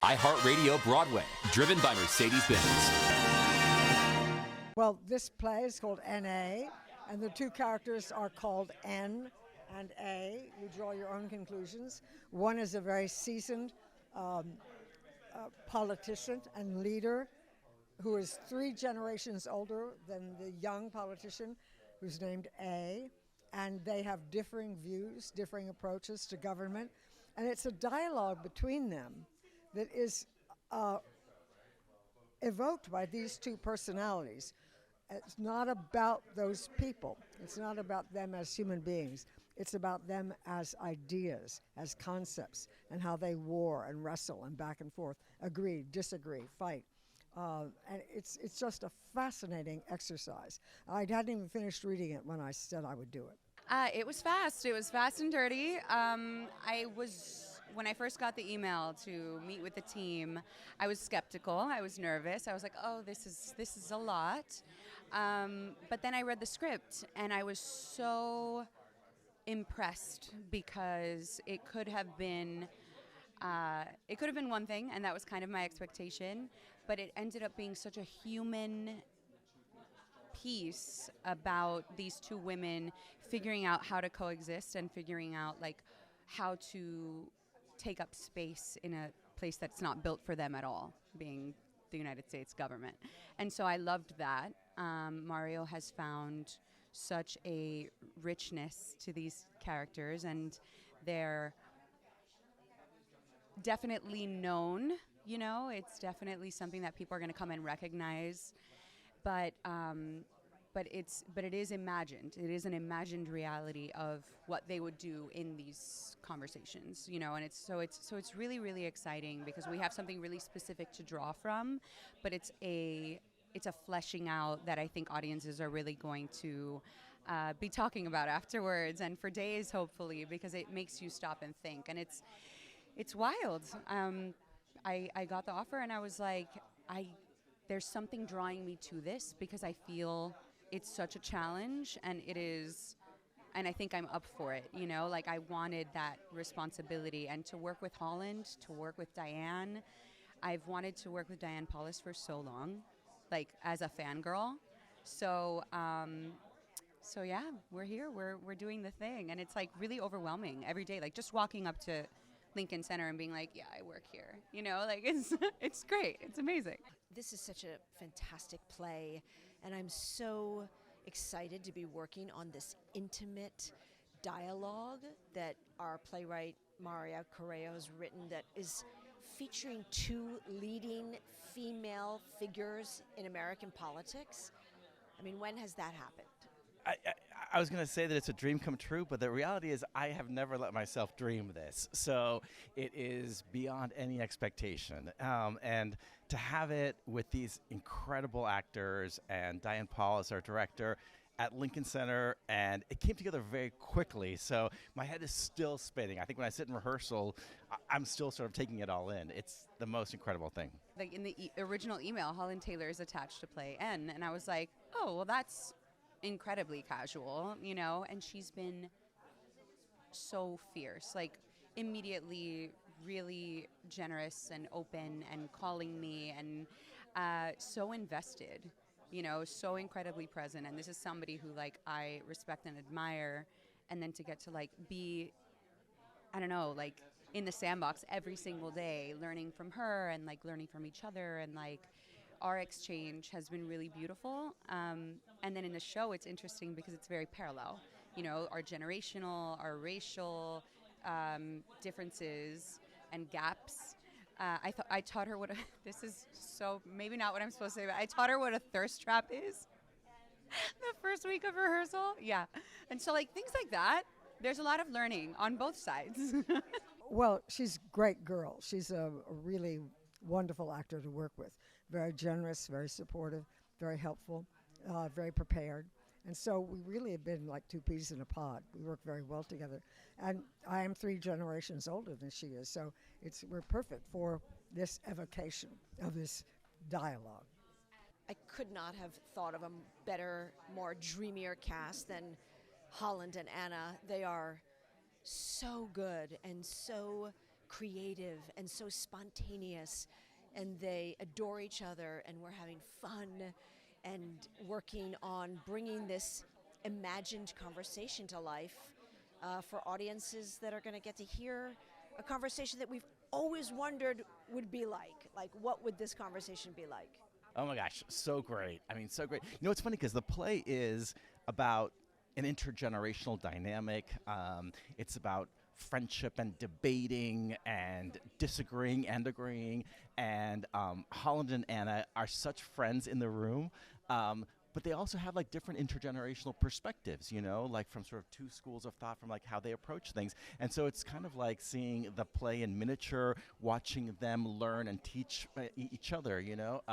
iHeartRadio Broadway, driven by Mercedes-Benz. Well, this play is called N.A., and the two characters are called N and A. You draw your own conclusions. One is a very seasoned politician and leader who is 3 generations older than the young politician who's named A, and they have differing views, differing approaches to government, and it's a dialogue between them that is evoked by these two personalities. It's not about those people. It's not about them as human beings. It's about them as ideas, as concepts, and how they war and wrestle and back and forth, agree, disagree, fight. And it's just a fascinating exercise. I hadn't even finished reading it when I said I would do it. It was fast. It was fast and dirty. When I first got the email to meet with the team, I was skeptical. I was nervous. I was like, oh, this is a lot. But then I read the script, and I was so impressed because it could have been one thing, and that was kind of my expectation. But it ended up being such a human piece about these two women figuring out how to coexist and figuring out like how to take up space in a place that's not built for them at all, being the United States government. And so I loved that. Mario has found such a richness to these characters, and they're definitely known, it's definitely something that people are going to come and recognize. But it is imagined. It is an imagined reality of what they would do in these conversations, and it's really, really exciting because we have something really specific to draw from, but it's a fleshing out that I think audiences are really going to be talking about afterwards and for days, hopefully, because it makes you stop and think, and it's wild. I got the offer and I was like, there's something drawing me to this because I feel it's such a challenge, and I think I'm up for it, like I wanted that responsibility, and to work with Holland, to work with Diane. I've wanted to work with Diane Paulus for so long, like as a fangirl. So yeah, we're here, we're doing the thing, and it's like really overwhelming every day, like just walking up to Lincoln Center and being like, yeah, I work here, like it's great, it's amazing. This is such a fantastic play, and I'm so excited to be working on this intimate dialogue that our playwright Maria Correa has written, that is featuring 2 leading female figures in American politics. I mean, when has that happened? I was going to say that it's a dream come true, but the reality is I have never let myself dream this. So it is beyond any expectation. And to have it with these incredible actors and Diane Paulus, our director, at Lincoln Center, and it came together very quickly. So my head is still spinning. I think when I sit in rehearsal, I'm still sort of taking it all in. It's the most incredible thing. Like in the original email, Holland Taylor is attached to play N, and I was like, oh, well, that's incredibly casual, and she's been so fierce, like immediately really generous and open and calling me and so invested, so incredibly present. And this is somebody who like I respect and admire, and then to get to like be, I don't know, like in the sandbox every single day, learning from her and like learning from each other, and like our exchange has been really beautiful. And then in the show, it's interesting because it's very parallel. Our generational, our racial differences and gaps. I taught her this is so maybe not what I'm supposed to say, but I taught her what a thirst trap is the first week of rehearsal. Yeah. And so like things like that, there's a lot of learning on both sides. Well, she's a great girl. She's a really wonderful actor to work with. Very generous, very supportive, very helpful, very prepared. And so we really have been like 2 peas in a pod. We work very well together. And I am 3 generations older than she is, so we're perfect for this evocation of this dialogue. I could not have thought of a better, more dreamier cast than Holland and Anna. They are so good and so creative and so spontaneous, and they adore each other, and we're having fun and working on bringing this imagined conversation to life for audiences that are going to get to hear a conversation that we've always wondered would be like. Like, what would this conversation be like? Oh my gosh, so great. I mean, so great. You know, it's funny because the play is about an intergenerational dynamic. It's about friendship and debating and disagreeing and agreeing. And Holland and Anna are such friends in the room. But they also have like different intergenerational perspectives, you know, like from sort of two schools of thought from like how they approach things. And so it's kind of like seeing the play in miniature, watching them learn and teach each other, you know.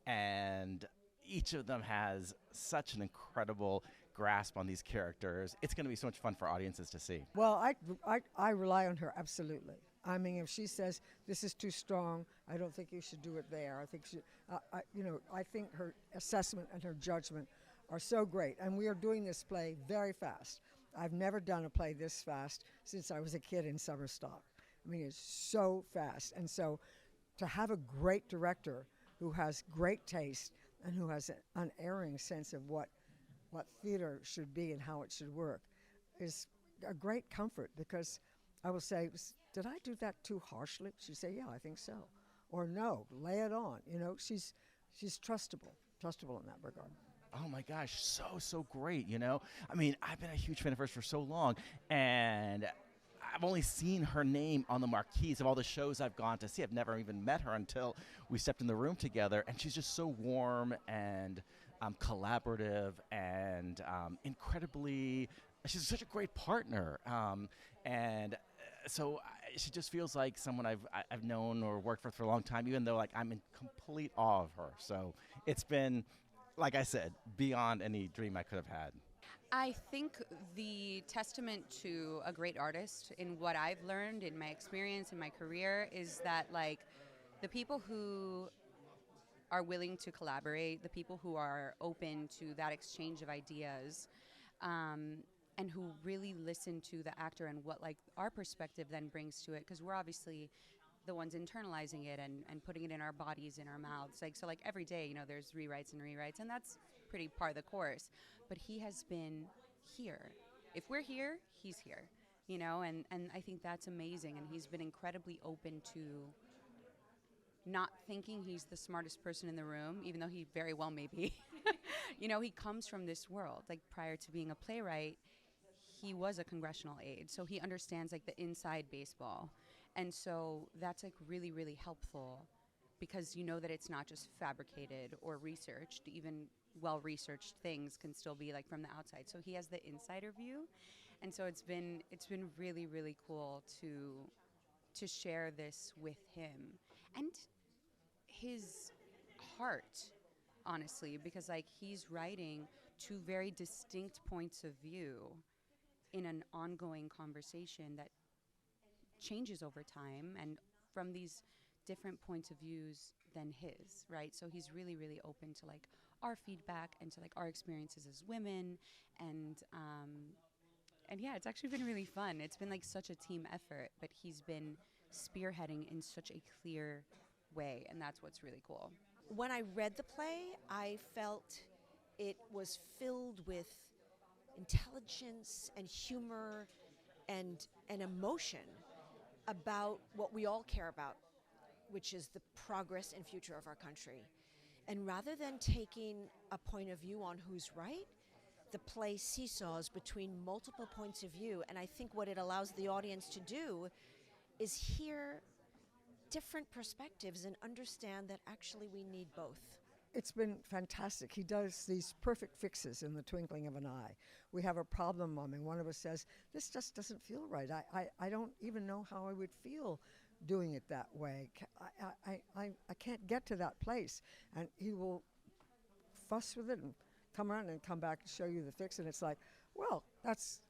And each of them has such an incredible grasp on these characters. It's going to be so much fun for audiences to see. Well, I rely on her absolutely. I mean, if she says this is too strong, I don't think you should do it there. I think I think her assessment and her judgment are so great. And we are doing this play very fast. I've never done a play this fast since I was a kid in summer stock. I mean, it's so fast. And so to have a great director who has great taste and who has an unerring sense of what theater should be and how it should work is a great comfort, because I will say, did I do that too harshly? She'd say, yeah, I think so. Or no, lay it on. You know, she's trustable in that regard. Oh my gosh, so great, you know? I mean, I've been a huge fan of hers for so long, and I've only seen her name on the marquees of all the shows I've gone to see. I've never even met her until we stepped in the room together, and she's just so warm and collaborative and incredibly, she's such a great partner. And so she just feels like someone I've known or worked with for a long time, even though like I'm in complete awe of her. So it's been, like I said, beyond any dream I could have had. I think the testament to a great artist, in what I've learned in my experience in my career, is that like the people who are willing to collaborate, the people who are open to that exchange of ideas, and who really listen to the actor and what like our perspective then brings to it, because we're obviously the ones internalizing it and putting it in our bodies, in our mouths. Like, so like every day, you know, there's rewrites, and that's pretty par of the course. But he has been here. If we're here, he's here, you know, and I think that's amazing. And he's been incredibly open to not thinking he's the smartest person in the room, even though he very well may be. You know, he comes from this world. Like, prior to being a playwright, he was a congressional aide, so he understands like the inside baseball. And so that's like really, really helpful, because you know that it's not just fabricated or researched. Even well-researched things can still be like from the outside. So he has the insider view. And so it's been really, really cool to share this with him. And his heart, honestly, because like he's writing two very distinct points of view in an ongoing conversation that changes over time and from these different points of views than his, right? So he's really, really open to like our feedback and to like our experiences as women, and yeah, it's actually been really fun. It's been like such a team effort, but he's been spearheading in such a clear way, and that's what's really cool. When I read the play, I felt it was filled with intelligence and humor and emotion about what we all care about, which is the progress and future of our country. And rather than taking a point of view on who's right, the play seesaws between multiple points of view. And I think what it allows the audience to do is hear different perspectives and understand that actually we need both. It's been fantastic. He does these perfect fixes in the twinkling of an eye. We have a problem, Mom, and one of us says, this just doesn't feel right. I don't even know how I would feel doing it that way. I can't get to that place. And he will fuss with it and come around and come back and show you the fix. And it's like, well, that's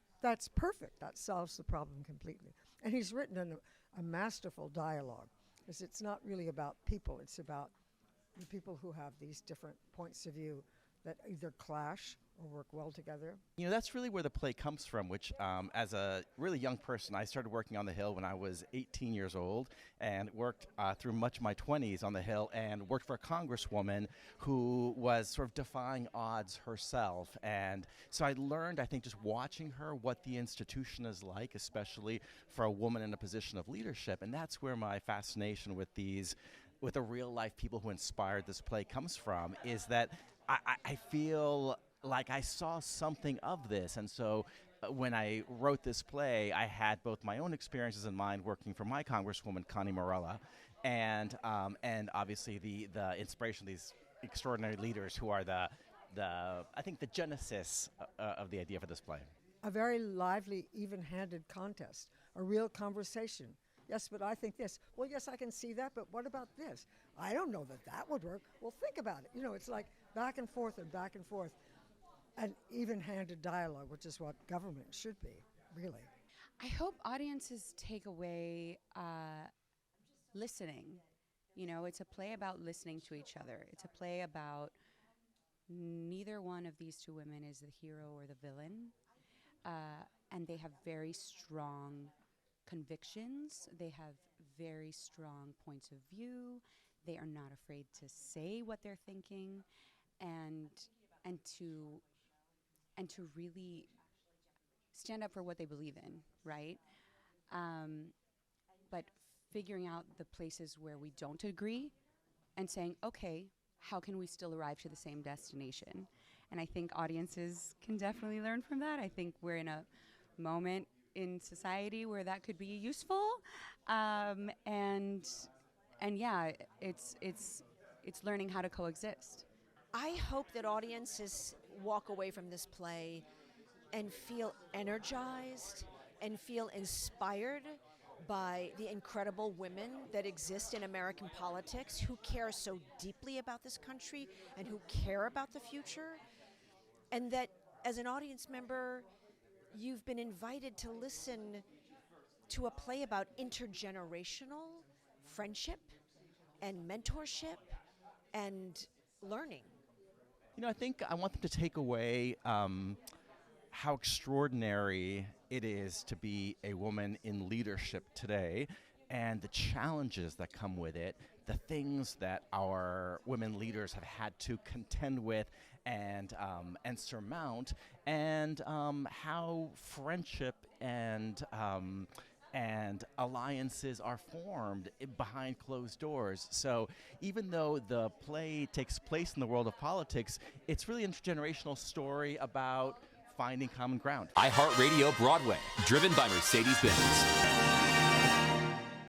perfect. That solves the problem completely. And he's written a masterful dialogue, because it's not really about people. It's about the people who have these different points of view that either clash or work well together. You know, that's really where the play comes from, which as a really young person, I started working on the Hill when I was 18 years old and worked through much of my 20s on the Hill and worked for a congresswoman who was sort of defying odds herself. And so I learned, I think, just watching her, what the institution is like, especially for a woman in a position of leadership. And that's where my fascination with the real life people who inspired this play comes from, is that I feel like I saw something of this. And so when I wrote this play, I had both my own experiences in mind working for my Congresswoman, Connie Morella, and obviously the inspiration of these extraordinary leaders who are I think the genesis of the idea for this play. A very lively, even-handed contest, a real conversation. Yes, but I think this. Well, yes, I can see that, but what about this? I don't know that would work. Well, think about it. You know, it's like back and forth and back and forth. An even-handed dialogue, which is what government should be, really. I hope audiences take away listening. You know, it's a play about listening to each other. It's a play about neither one of these two women is the hero or the villain, and they have very strong convictions. They have very strong points of view. They are not afraid to say what they're thinking, and to really stand up for what they believe in, right? But figuring out the places where we don't agree and saying, okay, how can we still arrive to the same destination? And I think audiences can definitely learn from that. I think we're in a moment in society where that could be useful. And yeah, it's learning how to coexist. I hope that audiences walk away from this play and feel energized and feel inspired by the incredible women that exist in American politics who care so deeply about this country and who care about the future. And that as an audience member, you've been invited to listen to a play about intergenerational friendship and mentorship and learning. You know, I think I want them to take away how extraordinary it is to be a woman in leadership today, and the challenges that come with it, the things that our women leaders have had to contend with and surmount, and how friendship and alliances are formed behind closed doors. So even though the play takes place in the world of politics, it's really an intergenerational story about finding common ground. iHeartRadio Broadway, driven by Mercedes-Benz.